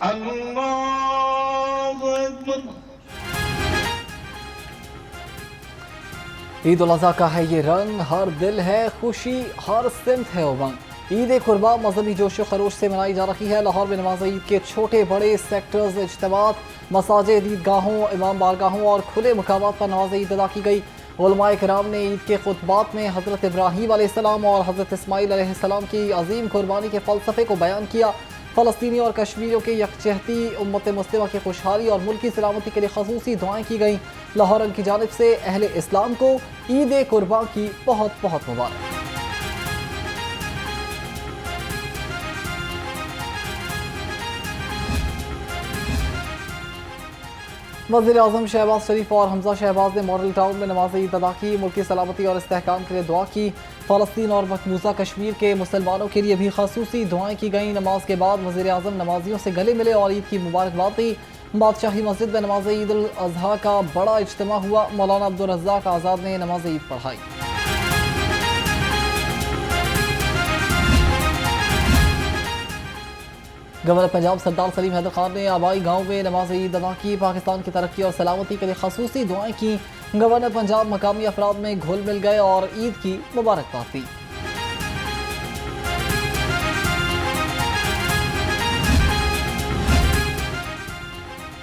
अल्लाहु अकबर। ईद उल अज़हा का है ये रंग, हर दिल है खुशी, हर सिमत है उमंग। ईद कुर्बान मजहबी जोश खरोश से मनाई जा रही है। लाहौर में नमाज ईद के छोटे बड़े सेक्टर्स, इज्तिमात, मसाजिद, ईदगाहों, इमाम बारगाहों और खुले मकामात पर नमाज ईद अदा की गई। उलमाए किराम ने ईद के खुतबात में हज़रत इब्राहीम अलैहिस्सलाम और हज़रत इस्माईल अलैहिस्सलाम की अजीम कुर्बानी के फ़लसफ़े को बयान किया। फ़लस्तीनी और कश्मीरियों के यकजहती, उम्मत मुस्लिमा की खुशहाली और मुल्की सलामती के लिए खसूसी दुआएं की गईं। लाहौरन की जानिब से अहले इस्लाम को ईद कुर्बान की बहुत बहुत मुबारक। वज़ीर आज़म शहबाज शरीफ और हमजा शहबाज ने मॉडल टाउन में नमाज ईद अदा की। मुल्की सलामती और इस्तेहकाम के लिए दुआ की। फ़लस्तीन और मकबूजा कश्मीर के मुसलमानों के लिए भी खसूसी दुआएं की गईं। नमाज के बाद वज़ीर आज़म नमाजियों से गले मिले और ईद की मुबारकबाद दी। बादशाही मस्जिद में नमाज ईद उल अज़हा का बड़ा इज्तिमा हुआ। मौलाना अब्दुल रज़्ज़ाक आज़ाद ने नमाज ईद पढ़ाई। गवर्नर पंजाब सरदार सलीम हैदर खान ने आबाई गांव में नमाज ईद अदा की। पाकिस्तान की तरक्की और सलामती के लिए खसूसी दुआएं की। गवर्नर पंजाब मकामी अफराद में घुल मिल गए और ईद की मुबारकबाद दी।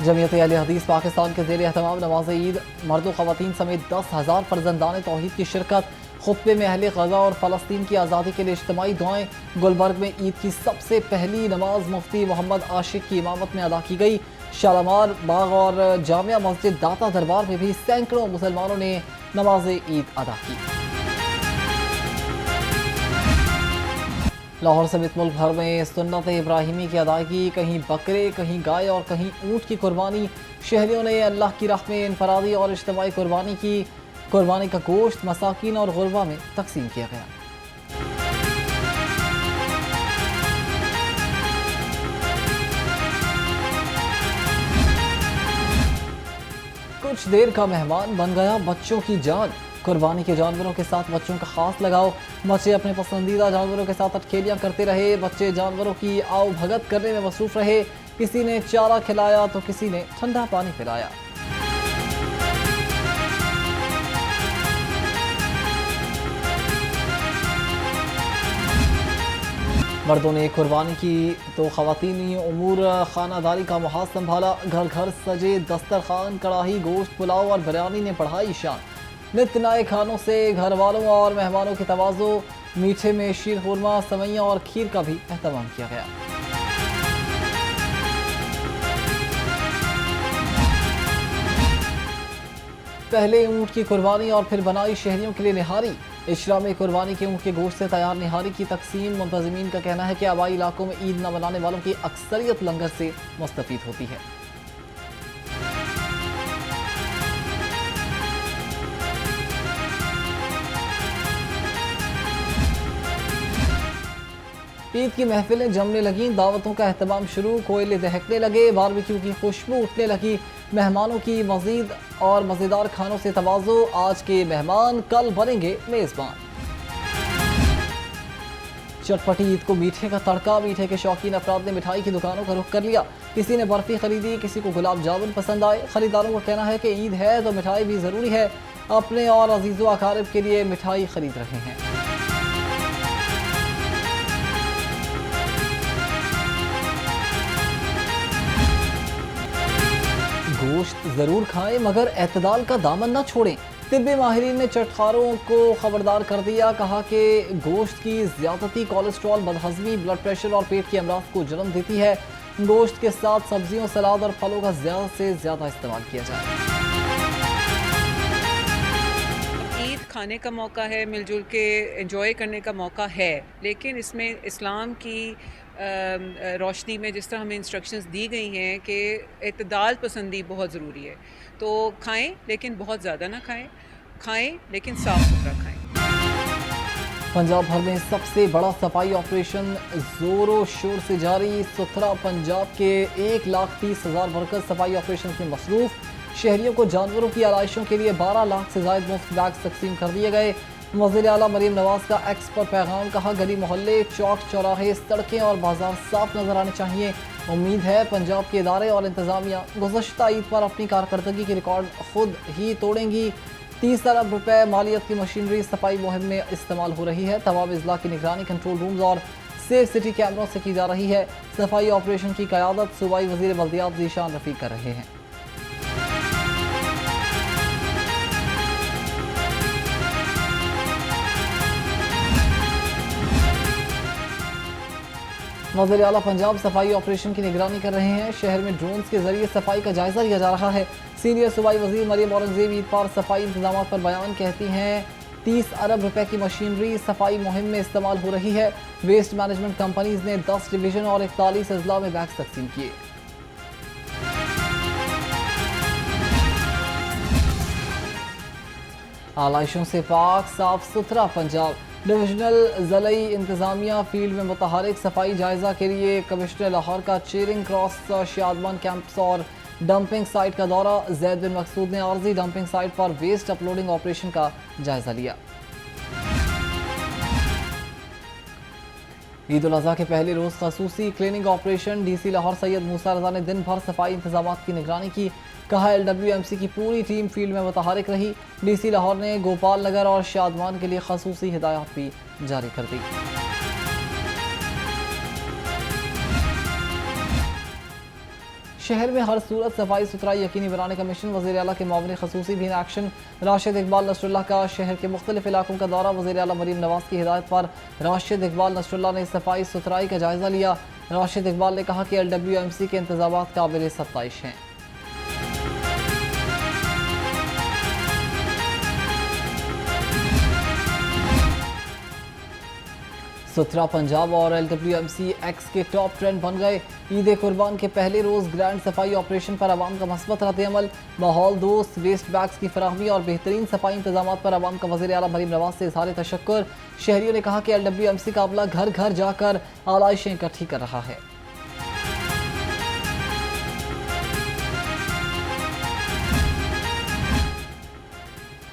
जमीयत अहले हदीस पाकिस्तान के ज़ेर एहतमाम नमाज ईद मर्द ख़वातीन समेत 10,000 फर्जंदान तौहीद की शिरकत। खुतबे में अहले गज़ा और फ़लस्तीन की आज़ादी के लिए इज्तिमाई दुआएं। गुलबर्ग में ईद की सबसे पहली नमाज मुफ्ती मोहम्मद आशिक की इमामत में अदा की गई। शालामार बाग और जामिया मस्जिद दाता दरबार में भी सैकड़ों मुसलमानों ने नमाज ईद अदा की। लाहौर समेत मुल्क भर में सुन्नत इब्राहिमी की अदायगी, कहीं बकरे, कहीं गाय और कहीं ऊँट की कुर्बानी। शहरियों ने अल्लाह की राह में इनफरादी और इज्तिमाई कुर्बानी की। कुर्बानी का गोश्त मसाकीन और गुरबा में तकसीम किया गया। कुछ देर का मेहमान बन गया बच्चों की जान। कुर्बानी के जानवरों के साथ बच्चों का खास लगाव। बच्चे अपने पसंदीदा जानवरों के साथ अटखेलियां करते रहे। बच्चे जानवरों की आओ भगत करने में मसरूफ रहे। किसी ने चारा खिलाया तो किसी ने ठंडा पानी पिलाया। मर्दों ने कुर्बानी की तो ख़वातीनी उमूर खानादारी का मुहाज संभाला। घर घर सजे दस्तरखान, कड़ाही, गोश्त, पुलाव और बिरयानी ने बढ़ाई शान। नित नए खानों से घर वालों और मेहमानों की तवाज़ो। मीठे में शीर खुरमा, सवैयाँ और खीर का भी एहतमाम किया गया। पहले ऊँट की कुर्बानी और फिर बनाई शहरियों के लिए निहारी। इशरा में कुर्बानी के ऊँट के गोश्त से तैयार निहारी की तकसीम। मुंतज़िमीन का कहना है कि आबाई इलाकों में ईद न मनाने वालों की अक्सरियत लंगर से मुस्तफ़ीद होती है। ईद की महफिलें जमने लगीं, दावतों का एहतमाम शुरू, कोयले दहकने लगे, बारबेक्यू की खुशबू उठने लगी। मेहमानों की मज़ीद और मज़ेदार खानों से तवाज़ो। आज के मेहमान कल बनेंगे मेज़बान। चटपटी ईद को मीठे का तड़का। मीठे के शौकीन अफराद ने मिठाई की दुकानों का रुख कर लिया। किसी ने बर्फ़ी खरीदी, किसी को गुलाब जामुन पसंद आए। खरीदारों का कहना है कि ईद है तो मिठाई भी ज़रूरी है। अपने और अजीज़ो अकारिब के लिए मिठाई खरीद रहे हैं। गोश्त ज़रूर खाएं मगर एतदाल का दामन न छोड़ें। तिब्बी माहिरीन ने चटखारों को खबरदार कर दिया। कहा कि गोश्त की ज़्यादती कोलेस्ट्रॉल, बदहज़मी, ब्लड प्रेशर और पेट के अमराज को जन्म देती है। गोश्त के साथ सब्जियों, सलाद और फलों का ज़्यादा से ज़्यादा इस्तेमाल किया जाए। ईद खाने का मौका है, मिलजुल के एंजॉय करने का मौका है, लेकिन इसमें इस्लाम की रोशनी में जिस तरह हमें इंस्ट्रक्शंस दी गई हैं कि इत्तेदाल पसंदी बहुत ज़रूरी है। तो खाएं लेकिन बहुत ज़्यादा ना खाएं, खाएं लेकिन साफ़ सुथरा खाएं। पंजाब भर में सबसे बड़ा सफाई ऑपरेशन जोरों शोर से जारी। सुथरा पंजाब के 1,30,000 वर्कर्स सफाई ऑपरेशन में मसरूफ। शहरियों को जानवरों की आलाइशों के लिए 12 लाख से ज़ायद मुफ्त बैग्स तकसीम कर दिए गए। वज़ीर आला मरीम नवाज का एक्स पर पैगाम, कहा गली मोहल्ले, चौक चौराहे, सड़कें और बाजार साफ नजर आने चाहिए। उम्मीद है पंजाब के इदारे और इंतजामिया गुज़श्ता ईद पर अपनी कारकर्दगी की रिकॉर्ड खुद ही तोड़ेंगी। 30 अरब रुपए मालियत की मशीनरी सफाई मुहिम में इस्तेमाल हो रही है। तमाम अजला की निगरानी कंट्रोल रूम्स और सेफ सिटी कैमरों से की जा रही है। सफाई ऑपरेशन की क़यादत सूबाई वज़ीर बल्दियात ज़ीशान रफ़ीक कर रहे हैं। वज़ीर आला पंजाब सफाई ऑपरेशन की निगरानी कर रहे हैं। शहर में ड्रोन्स के जरिए सफाई का जायजा लिया जा रहा है। सीनियर सूबाई वज़ीर मरियम औरंगज़ेब ईद पर सफाई इंतजाम पर बयान, कहती हैं 30 अरब रुपए की मशीनरी सफाई मुहिम में इस्तेमाल हो रही है। वेस्ट मैनेजमेंट कंपनीज ने 10 डिवीजन और 41 अजला में बैग्स तकसीम किए। आलाइशों से पाक साफ सुथरा पंजाब। डिविजनल ज़लई इंतजामिया फील्ड में मुतहरिक सफाई जायजा के लिए कमिश्नर लाहौर का चेरिंग क्रॉस, शादमान कैंप्स और डंपिंग साइट का दौरा। जैद बिन मकसूद ने आर्जी डंपिंग साइट पर वेस्ट अपलोडिंग ऑपरेशन का जायजा लिया। ईद उल अज़हा के पहले रोज़ खसूसी cleaning operation. DC Lahore Syed Musa Raza ने दिन भर सफाई इंतजाम की निगरानी की। कहा LWMC की पूरी टीम फील्ड में मुतहरिक रही। डीसी लाहौर ने गोपाल नगर और शादमान के लिए खसूसी हिदायत भी जारी कर दी। शहर में हर सूरत सफाई सुथराई यकीनी बनाने का मिशन। वज़ीर आला के मामले खसूसी भी इन एक्शन। राशिद इकबाल नसरुल्लाह का शहर के मुख्तलिफ इलाकों का दौरा। वज़ीर आला मरीम नवाज की हिदायत पर राशिद इकबाल नसरुल्लाह ने सफाई सुथराई का जायजा लिया। राशिद इकबाल ने कहा कि LWMC के इंतजाम काबिल सत्ताइश हैं। सुथरा पंजाब और LWMC एक्स के टॉप ट्रेंड बन गए। ईद कुर्बान के पहले रोज़ ग्रैंड सफाई ऑपरेशन पर आवाम का मस्बत रद्द-ए-अमल। माहौल दोस्त वेस्ट बैग्स की फराहमी और बेहतरीन सफाई इंतजाम पर आवाम का वज़ीर आला मरीम नवाज से इज़हार तशक्कुर। शहरियों ने कहा कि LWMC का अमला घर घर जाकर आलाइशें इकट्ठी कर रहा है।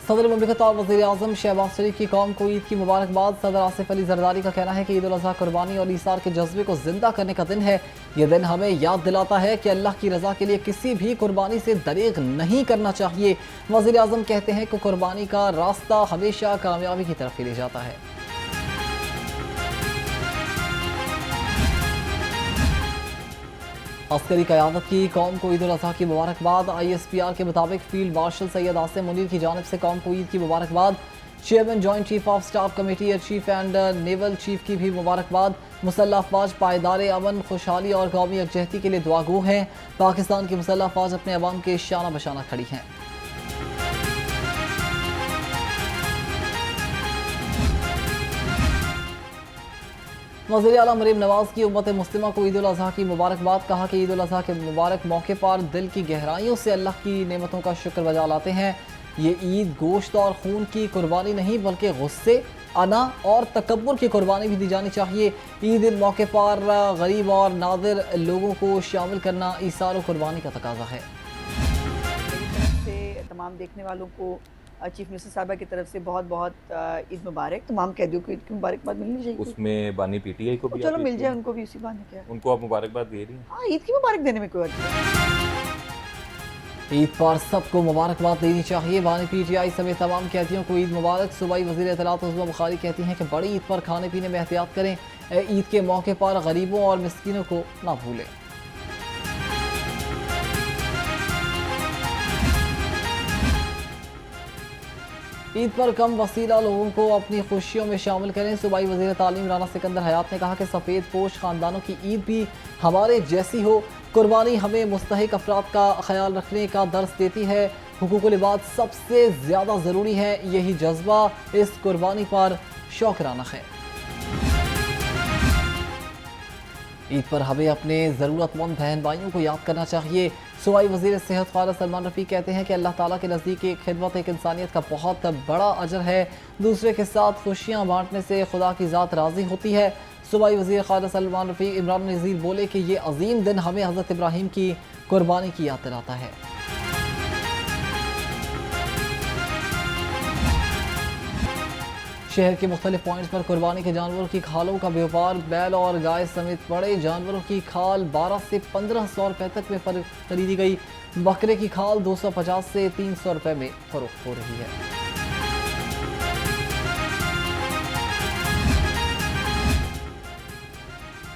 सदर मुमलिकत और वज़ीर आज़म शहबाज शरीफ की कौम को ईद की मुबारकबाद। सदर आसिफ अली जरदारी का कहना है कि ईद उल अज़हा कुर्बानी और ईसार के जज्बे को जिंदा करने का दिन है। यह दिन हमें याद दिलाता है कि अल्लाह की रज़ा के लिए किसी भी कुर्बानी से दरेग नहीं करना चाहिए। वज़ीर आज़म कहते हैं कि कुर्बानी का रास्ता हमेशा कामयाबी की तरफ ही ले जाता है। अस्करी क़यादत की कौम को ईद उल अज़हा की मुबारकबाद। ISPR के मुताबिक फील्ड मार्शल सैयद आसिम मुनीर की जानिब से कौम को ईद की मुबारकबाद। Chairman joint chief of staff committee, air cheap and naval chief की भी मुबारकबाद। मुसल्लह अफवाज पायदार अमन, खुशहाली और कौमी यकजहती के लिए दुआगो हैं। पाकिस्तान की मुसल्लह अफवाज अपने अवाम के शाना बशाना खड़ी हैं। वज़ीर आला मरीम नवाज की उम्मत मुस्लिमा को ईद उल अज़हा की मुबारकबाद। कहा कि ईद उल अज़हा के मुबारक मौके पर दिल की गहराइयों से अल्लाह की नेमतों का शुक्र बजा लाते हैं। ये ईद गोश्त और खून की कुर्बानी नहीं बल्कि गुस्से, अना और तकब्बुर की कुर्बानी भी दी जानी चाहिए। ईद के मौके पर गरीब और नादिर लोगों को शामिल करना ईसार और कुर्बानी का तकाजा है। तमाम देखने वालों को चीफ मिनिस्टर साहबा की तरफ से बहुत बहुत ईद मुबारक। तमाम कैदियों को ईद की मुबारकबाद मिलनी चाहिए। उसमें बानी PTI को भी चलो मिल जाए उनको भी, उसी बहाने क्या उनको आप मुबारकबाद दे रही हैं। हाँ, ईद की मुबारक देने में कोई अर्थ नहीं। ईद पर सबको मुबारकबाद देनी चाहिए। बानी PTI समेत तमाम कैदियों को ईद मुबारक। सूबाई वज़ीर इत्तलात उज़्मा बुखारी कहती हैं कि बड़ी ईद पर खाने पीने में एहतियात करें। ईद के मौके पर गरीबों और मिस्कीनों को ना भूलें। ईद पर कम वसीला लोगों को अपनी खुशियों में शामिल करें। सूबाई वज़ीर तालीम राना सिकंदर हयात ने कहा कि सफ़ेद पोश ख़ानदानों की ईद भी हमारे जैसी हो। कुर्बानी हमें मुस्तहिक अफराद का ख्याल रखने का दर्स देती है। हुकूकुल इबाद सबसे ज़्यादा ज़रूरी है। यही जज्बा इस कुर्बानी पर शौकराना है। ईद पर हमें अपने ज़रूरतमंद बहन भाइयों को याद करना चाहिए। सूबाई वज़ीर सेहत ख्वाजा सलमान रफ़ी कहते हैं कि अल्लाह ताला के नज़दीक एक खिदमत एक इंसानियत का बहुत बड़ा अजर है। दूसरे के साथ खुशियाँ बांटने से खुदा की ज़ात राज़ी होती है। सूबाई वज़ीर ख्वाजा सलमान रफ़ी इमरान नज़ीर बोले कि ये अजीम दिन हमें हज़रत इब्राहीम की कुर्बानी की याद दिलाता है। शहर के मुख्तलिफ पॉइंट्स पर कुर्बानी के जानवरों की खालों का व्यापार। बैल और गाय समेत बड़े जानवरों की खाल 12 से 1500 रुपये तक में खरीदी गई। बकरे की खाल 250 से 300 रुपये में फरोख्त हो रही है।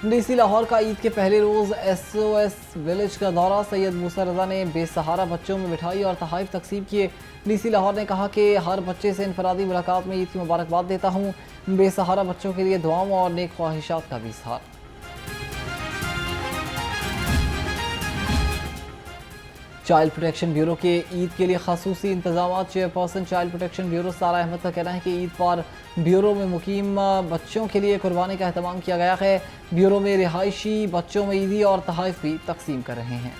डीसी लाहौर का ईद के पहले रोज SOS विलेज का दौरा। सैयद मूसा रजा ने बेसहारा बच्चों में मिठाई और तोहफे तकसीम किए। डीसी लाहौर ने कहा कि हर बच्चे से इनफरादी मुलाकात में ईद की मुबारकबाद देता हूँ। बेसहारा बच्चों के लिए दुआओं और नेक ख्वाहिशात का भी इजहार। चाइल्ड प्रोटेक्शन ब्यूरो के ईद के लिए खसूसी इंतजाम। चेयरपर्सन चाइल्ड प्रोटेक्शन ब्यूरो सारा अहमद का कहना है कि ईद पर ब्यूरो में मुकीम बच्चों के लिए कुर्बानी का अहतमाम किया गया है। ब्यूरो में रिहायशी बच्चों में ईदी और तोहफे भी तकसीम कर रहे हैं।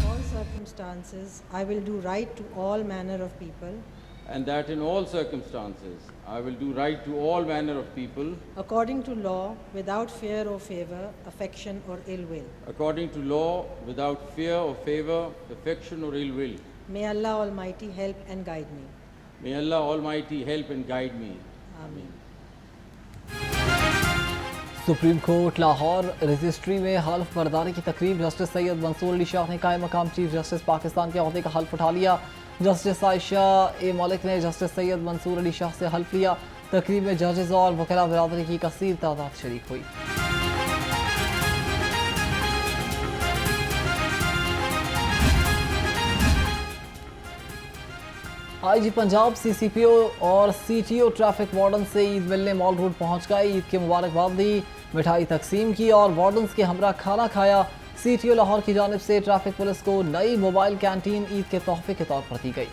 all circumstances, I will do right to all manner of people, and that in all circumstances I will do right to all manner of people, according to law, without fear or favor, affection or ill will. according to law, without fear or favor, affection or ill will. May Allah Almighty help and guide me. May Allah Almighty help and guide me. Amen. Supreme court Lahore registry में हल्फ बर्दारी की तकरीब। Justice Syed Mansoor Ali Shah ने कायम मकाम chief justice Pakistan के अहदे का हल्फ उठा लिया। जस्टिस आयशा ए मलिक ने जस्टिस सैयद मंसूर अली शाह से हल्फ लिया। तकरीब में जजेस और वकला बरादरी की कसीर तादाद शरीक हुई। IG पंजाब CCPO और CTO ट्रैफिक वार्डन से ईद मिलने मॉल रोड पहुंच गए। ईद की मुबारकबाद दी, मिठाई तकसीम की और वार्डन्स के हमरा खाना खाया। CTO लाहौर की जानिब से ट्रैफिक पुलिस को नई मोबाइल कैंटीन ईद के तोहफे के तौर पर दी गई।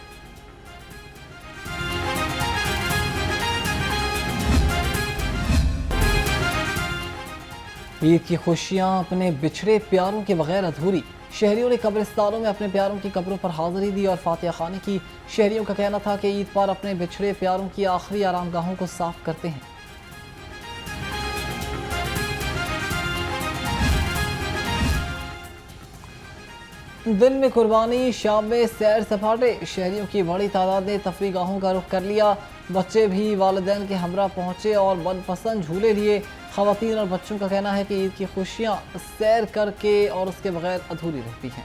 ईद की खुशियां अपने बिछड़े प्यारों के बगैर अधूरी। शहरियों ने कब्रिस्तानों में अपने प्यारों की कब्रों पर हाजिरी दी और फातिहा खानी की। शहरियों का कहना था कि ईद पर अपने बिछड़े प्यारों की आखिरी आरामगाहों को साफ करते हैं। दिन में कुर्बानी, शाम में सैर सपाटे। शहरियों की बड़ी तादाद ने तफरीगाहों का रुख कर लिया। बच्चे भी वालिदैन के हमरा पहुंचे और मनपसंद झूले लिए। खवातीन और बच्चों का कहना है कि ईद की खुशियां सैर करके और उसके बगैर अधूरी रहती हैं।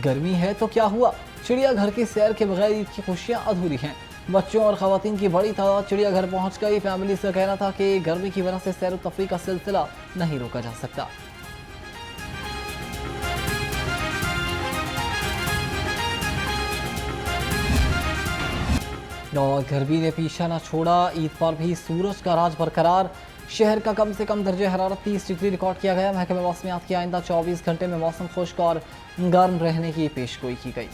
गर्मी है तो क्या हुआ, चिड़ियाघर की सैर के बगैर ईद की खुशियां अधूरी हैं। बच्चों और खवातीन की बड़ी तादाद चिड़ियाघर पहुंच गई। फैमिली का कहना था कि गर्मी की वजह से सैर व तफरीह का सिलसिला नहीं रोका जा सकता। और गर्मी ने पीछा न छोड़ा, ईद पर भी सूरज का राज बरकरार। शहर का कम से कम दर्जा हरारत 30 डिग्री रिकॉर्ड किया गया। महकमे मौसमियात की आइंदा 24 घंटे में मौसम खुश्क और गर्म रहने की पेशगोई की गई।